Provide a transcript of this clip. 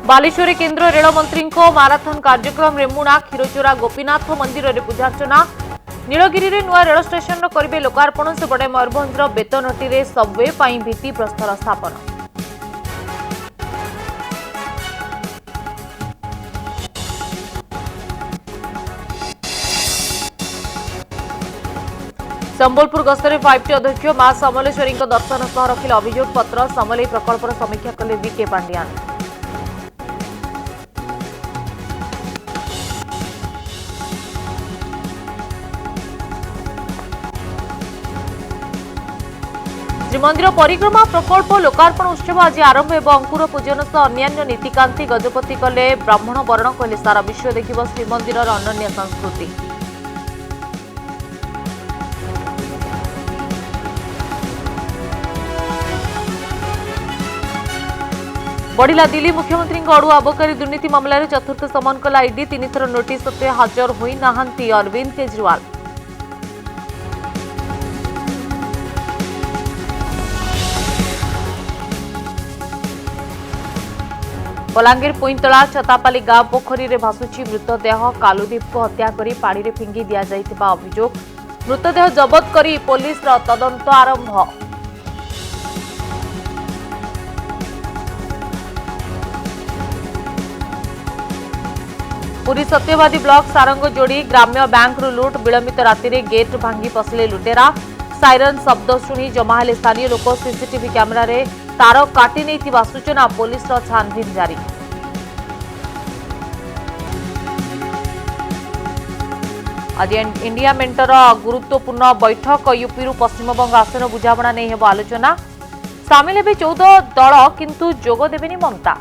बालेश्वर केन्द्र रेल मंत्री माराथन कार्यक्रम रेमुणा क्षीरचोरा गोपीनाथ मंदिर में पूजार्चना नीलगिरी में नुआ रेल स्टेशन करेंगे लोकार्पण सेपटे मयूरभंजर बेतनटी सबवे भित्ति प्रस्तर स्थापन। संबलपुर गस्तर 5T अध्यक्ष मां समलेश्वरी दर्शन सह रखिले अभियोग पत्र समलेई प्रकल्पर समीक्षा कले वीके पांडियान। श्रीमंदिर परिक्रमा प्रकल्प लोकार्पण उत्सव आज आरंभ हो अंकुर पूजन सह अन्यान्य नीतिकांति गजपति कले ब्राह्मण वर्ण कहले सारा विश्व देखिब श्रीमंदिर अनन्य संस्कृति। बढ़िला दिल्ली मुख्यमंत्री अड़ुआ अबकारी दुर्नीति मामलें चतुर्थ समन कला ईडी 3 थर नोटिस सत्वे हाजर होई नाहंती अरविंद केजरीवाल। बलांगीर पुईतला छतापाली गांव पोखरी में भासुची मृतदेह कालुदीप को हत्या कर पानी में फिंगी दि जाइतिबा अभियोग मृतदेह जबत करी पुलिस तदंत आरंभ। पुरी सत्यवादी ब्लॉक सारंग जोड़ी ग्राम्य बैंक लुट विलंबित राति में गेट भांगी पशिले लुटेरा साइरन शब्द शुणी जमा हेले स्थानीय लोक सीसीटीवी कैमेरा रे तार काटी नहीं सूचना पुलिस छानबीन जारी। आज इंडिया मेंटर गुरुत्वपूर्ण बैठक यूपी पश्चिमबंग आसन बुझाणा नहीं हेब आलोचना सामिल हे 14 दल किंतु जोग देवेनी ममता।